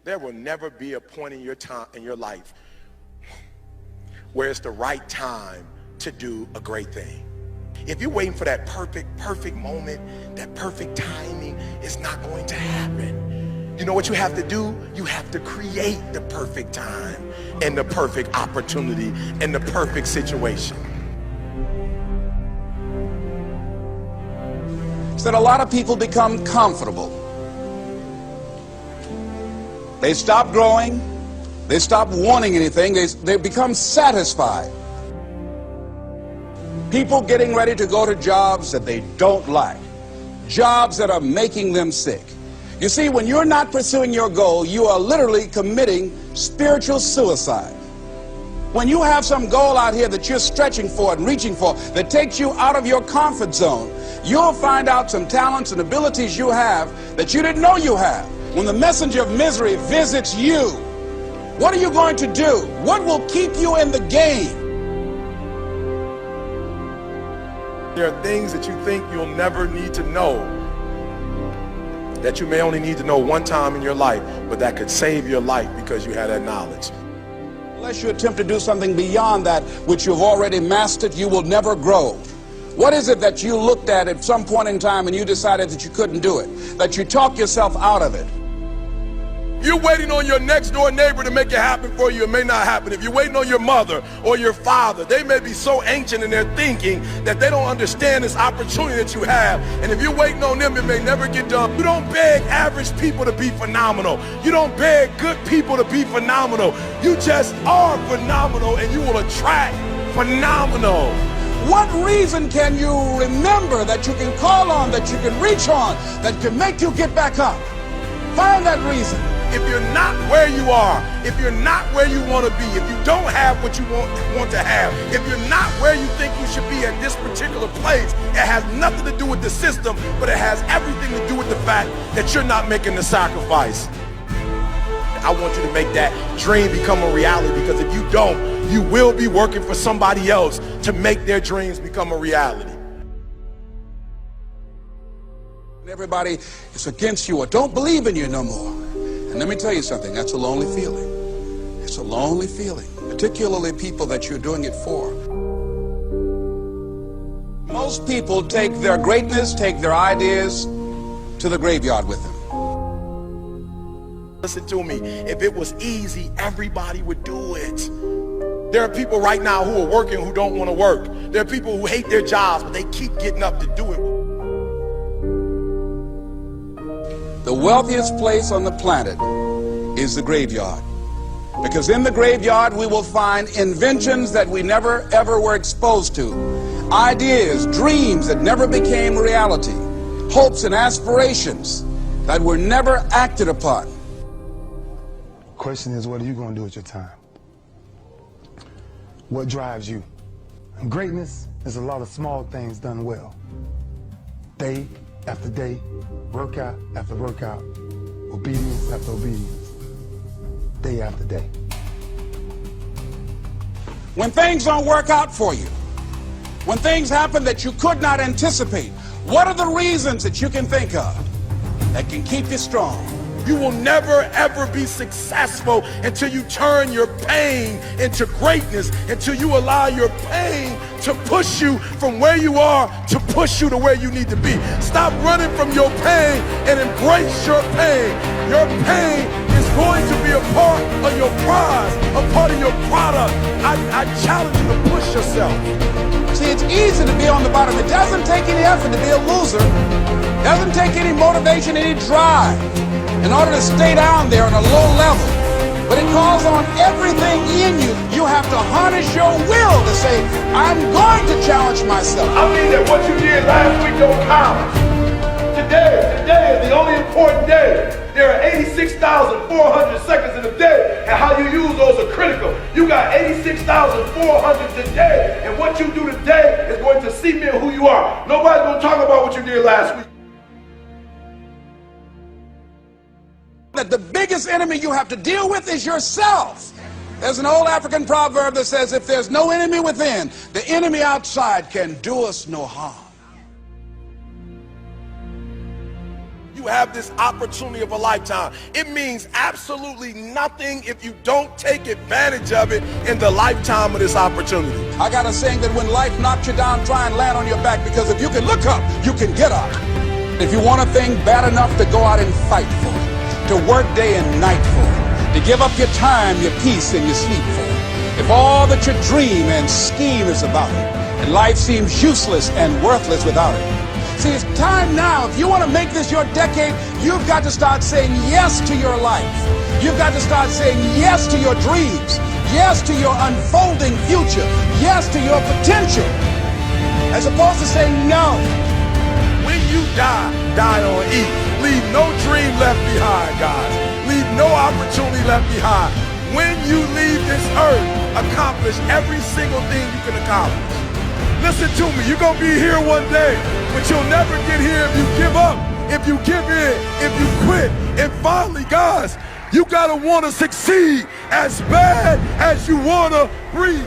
There will never be a point in your life where it's the right time to do a great thing. If you're waiting for that perfect moment, that perfect timing, it's not going to happen. You know what you have to do? You have to create the perfect time and the perfect opportunity and the perfect situation. So that a lot of people become comfortable. They stop growing. They stop wanting anything. They become satisfied. People getting ready to go to jobs that they don't like, jobs that are making them sick. You see, when you're not pursuing your goal, you are literally committing spiritual suicide. When you have some goal out here that you're stretching for and reaching for that takes you out of your comfort zone, you'll find out some talents and abilities you have that you didn't know you have. When the messenger of misery visits you, what are you going to do? What will keep you in the game? There are things that you think you'll never need to know, that you may only need to know one time in your life, but that could save your life because you had that knowledge. Unless you attempt to do something beyond that which you've already mastered, you will never grow. What is it that you looked at some point in time and you decided that you couldn't do it, that you talked yourself out of it? You're waiting on your next door neighbor to make it happen for you. It may not happen. If you're waiting on your mother or your father, they may be so ancient in their thinking that they don't understand this opportunity that you have. And if you're waiting on them, it may never get done. You don't beg average people to be phenomenal. You don't beg good people to be phenomenal. You just are phenomenal, and you will attract phenomenal. What reason can you remember that you can call on, that you can reach on, that can make you get back up? Find that reason. If you're not where you are, if you're not where you want to be, if you don't have what you want to have, if you're not where you think you should be at this particular place, it has nothing to do with the system, but it has everything to do with the fact that you're not making the sacrifice. I want you to make that dream become a reality, because if you don't, you will be working for somebody else to make their dreams become a reality. Everybody is against you or don't believe in you no more. And let me tell you something, that's a lonely feeling. It's a lonely feeling, particularly people that you're doing it for. Most people take their greatness, take their ideas to the graveyard with them. Listen to me, if it was easy, everybody would do it. There are people right now who are working who don't want to work. There are people who hate their jobs, but they keep getting up to do it. The wealthiest place on the planet is the graveyard. Because in the graveyard we will find inventions that we never ever were exposed to. Ideas, dreams that never became reality. Hopes and aspirations that were never acted upon. The question is, what are you going to do with your time? What drives you? And greatness is a lot of small things done well. Day after day, workout after workout, obedience after obedience, day after day. When things don't work out for you, when things happen that you could not anticipate, what are the reasons that you can think of that can keep you strong? You will never ever be successful until you turn your pain into greatness, until you allow your pain to push you from where you are to push you to where you need to be. Stop running from your pain and embrace your pain. Your pain is going to be a part of your prize, a part of your product. I challenge you to push yourself. See, it's easy to be on the bottom. It doesn't take any effort to be a loser. It doesn't take any motivation, any drive in order to stay down there on a low level. But it calls on everything in you. You have to harness your will to say, I'm going to challenge myself. I mean that what you did last week don't count. Today is the only important day. There are 86,400 seconds in a day, and how you use those are critical. You got 86,400 today, and what you do today is going to cement who you are. Nobody's going to talk about what you did last week. That the biggest enemy you have to deal with is yourself. There's an old African proverb that says, if there's no enemy within, the enemy outside can do us no harm. You have this opportunity of a lifetime. It means absolutely nothing if you don't take advantage of it in the lifetime of this opportunity. I got a saying that when life knocks you down, try and land on your back, because if you can look up, you can get up. If you want a thing bad enough to go out and fight for it, to work day and night for it, to give up your time, your peace, and your sleep for it, if all that you dream and scheme is about it, and life seems useless and worthless without it. See, it's time now. If you want to make this your decade, you've got to start saying yes to your life. You've got to start saying yes to your dreams, yes to your unfolding future, yes to your potential, as opposed to saying no. When you die, die on E. Leave no dream left behind, guys. Leave no opportunity left behind. When you leave this earth, accomplish every single thing you can accomplish. Listen to me, you're gonna be here one day, but you'll never get here if you give up, if you give in, if you quit. And finally, guys, you gotta wanna succeed as bad as you wanna breathe.